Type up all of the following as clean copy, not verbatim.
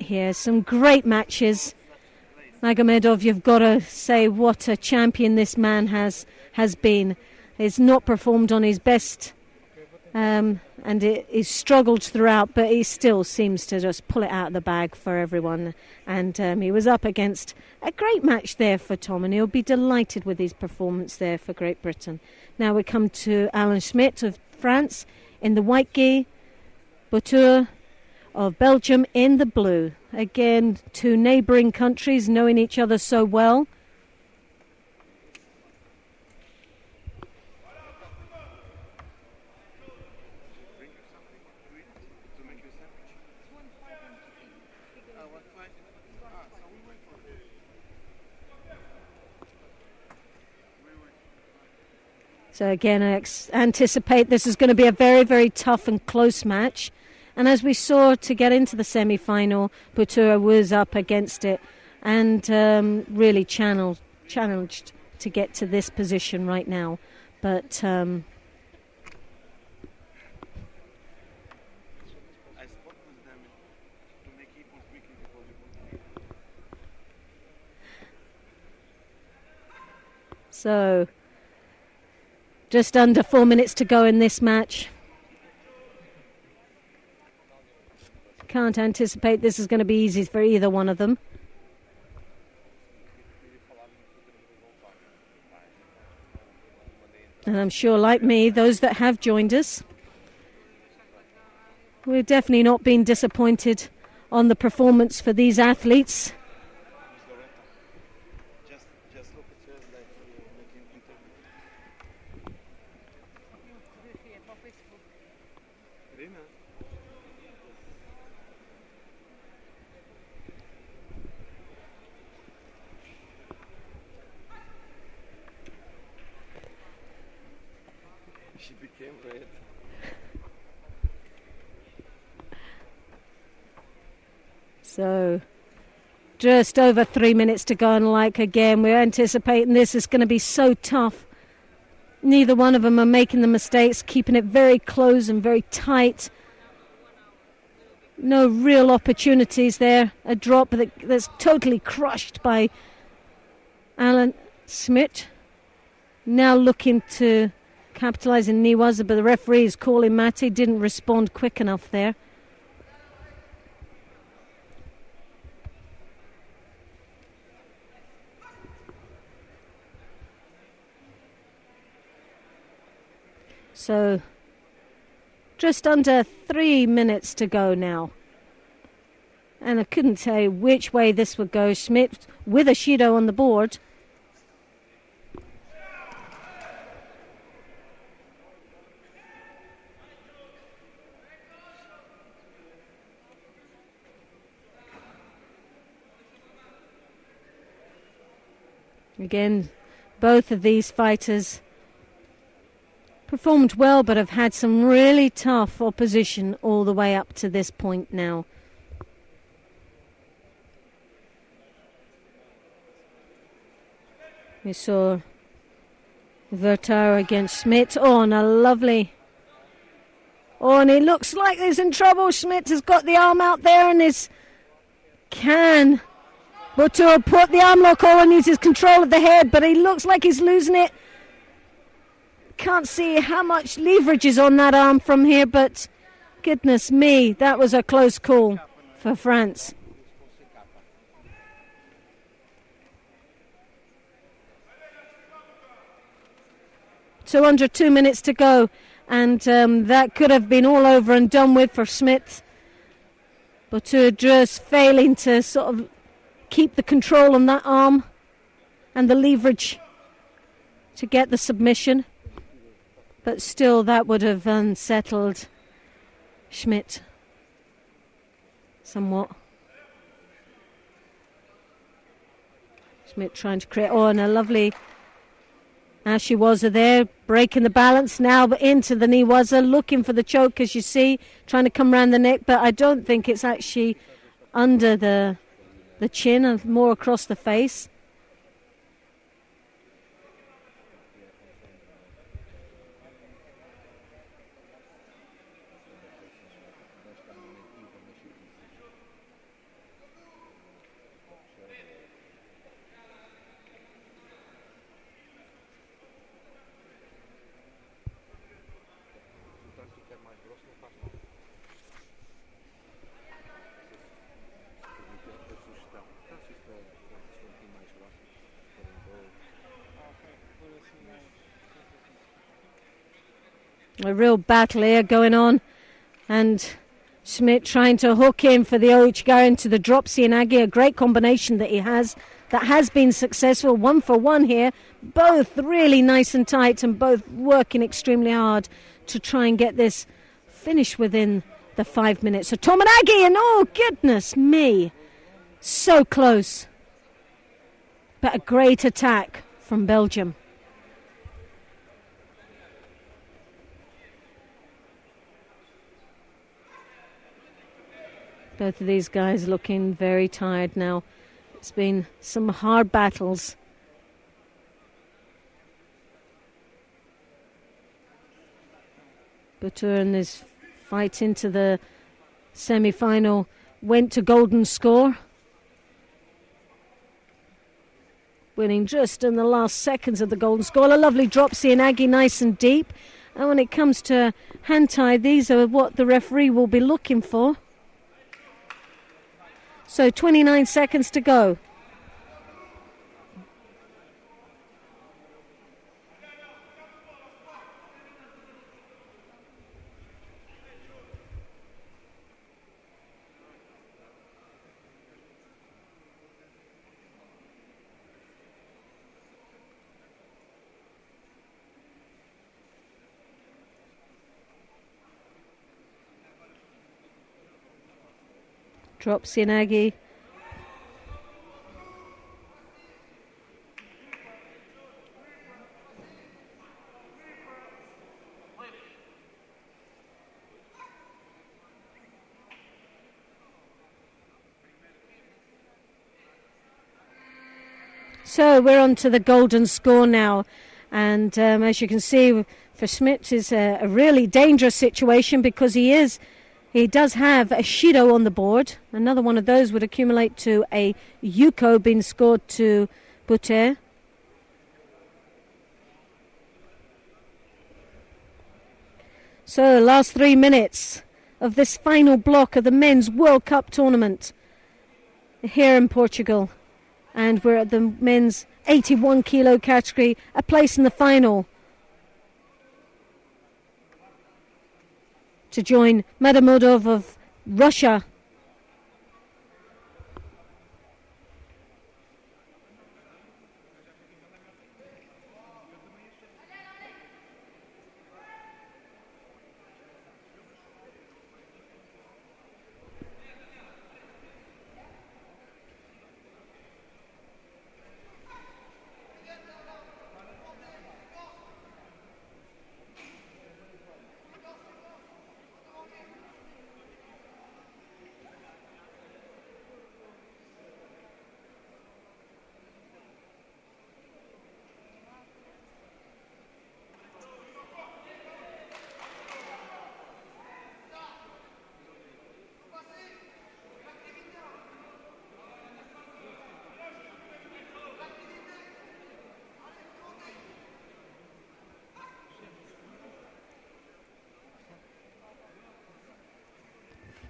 Here, some great matches. Magomedov, you've got to say what a champion this man has been. He's not performed on his best, and he's struggled throughout, but he still seems to just pull it out of the bag for everyone. And he was up against a great match there for Tom, and he'll be delighted with his performance there for Great Britain. Now we come to Alain Schmitt of France in the white gi, Bottieau of Belgium in the blue. Again, two neighbouring countries knowing each other so well. So again, I anticipate this is going to be a very, very tough and close match. And as we saw, to get into the semi-final, Bottieau was up against it and really challenged to get to this position right now. But so just under 4 minutes to go in this match. Can't anticipate this is going to be easy for either one of them. And I'm sure, like me, those that have joined us, we've definitely not been disappointed on the performance for these athletes. She became red. So just over 3 minutes to go, and like again, we're anticipating this is going to be so tough. Neither one of them are making the mistakes, keeping it very close and very tight. No real opportunities there. A drop that's totally crushed by Alain Schmitt. Now looking to capitalise in Niwaza, but the referee is calling Mate, didn't respond quick enough there. So just under 3 minutes to go now. And I couldn't tell you which way this would go. Schmitt with a Judo on the board. Again, both of these fighters performed well, but have had some really tough opposition all the way up to this point now. We saw Bottieau against Schmitt. Oh, and a lovely... Oh, and it looks like he's in trouble. Schmitt has got the arm out there and is... Can Bottieau put the arm lock on and uses control of the head, but he looks like he's losing it. Can't see how much leverage is on that arm from here, but goodness me, that was a close call for France. So under 2 minutes to go, and that could have been all over and done with for Schmitt. Bottieau just failing to sort of keep the control on that arm and the leverage to get the submission. But still, that would have unsettled Schmitt somewhat. Schmitt trying to create... Oh, and a lovely... Ashiwaza there, breaking the balance now, but into the Niwaza, looking for the choke, as you see, trying to come around the neck, but I don't think it's actually under the chin, more across the face. A real battle here going on. And Schmitt trying to hook in for the Ouchigari into the drop Sienagi. A great combination that he has. That has been successful. 1 for 1 here. Both really nice and tight and both working extremely hard to try and get this finished within the 5 minutes. So Tomanagi, and oh goodness me, so close. But a great attack from Belgium. Both of these guys looking very tired now. It's been some hard battles. Bottieau in this fight into the semi-final went to golden score, winning just in the last seconds of the golden score. A lovely drop Sienagi, nice and deep. And when it comes to hand tie, these are what the referee will be looking for. So 29 seconds to go. Drop Sienagi. So we're on to the golden score now. And as you can see, for Schmitt is a really dangerous situation because he does have a Shido on the board. Another one of those would accumulate to a Yuko being scored to Bottieau. So last 3 minutes of this final block of the Men's World Cup tournament here in Portugal. And we're at the men's 81 kilo category, a place in the final to join Madamodov of Russia.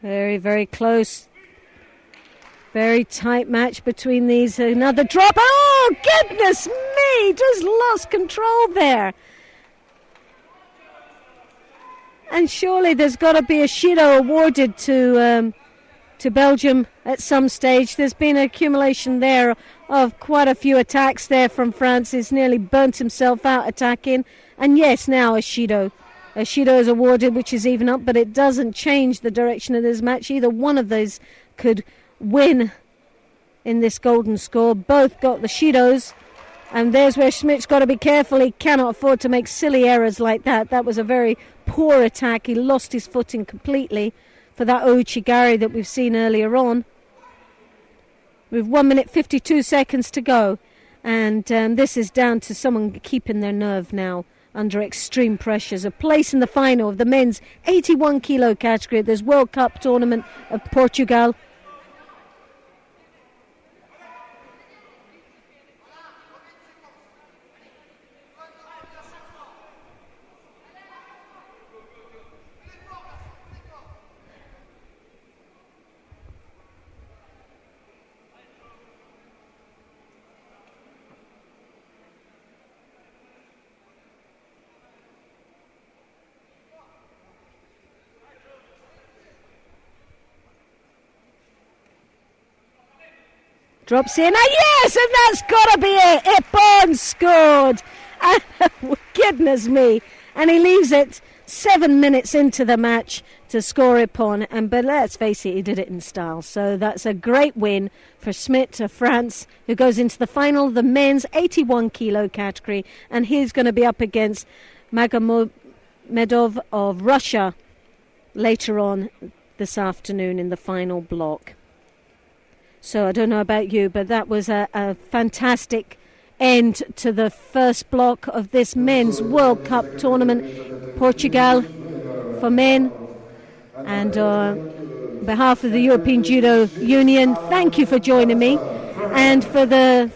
Very, very close. Very tight match between these. Another drop. Oh, goodness me. Just lost control there. And surely there's got to be a Shido awarded to Belgium at some stage. There's been an accumulation there of quite a few attacks there from France. He's nearly burnt himself out attacking. And yes, now a Shido. A Shido is awarded, which is even up, but it doesn't change the direction of this match. Either one of those could win in this golden score. Both got the Shidos, and there's where Schmitt's got to be careful. He cannot afford to make silly errors like that. That was a very poor attack. He lost his footing completely for that Ouchigari that we've seen earlier on. With 1 minute 52 seconds to go, and this is down to someone keeping their nerve now under extreme pressures. A place in the final of the men's 81 kilo category at this World Cup tournament of Portugal. Drops in, and yes, and that's got to be it. Ippon scored. And, goodness me. And he leaves it 7 minutes into the match to score Ippon. But let's face it, he did it in style. So that's a great win for Schmitt of France, who goes into the final of the men's 81 kilo category. And he's going to be up against Magomedov of Russia later on this afternoon in the final block. So I don't know about you, but that was a fantastic end to the first block of this men's World Cup tournament. Portugal for men. And on behalf of the European Judo Union, thank you for joining me. And for the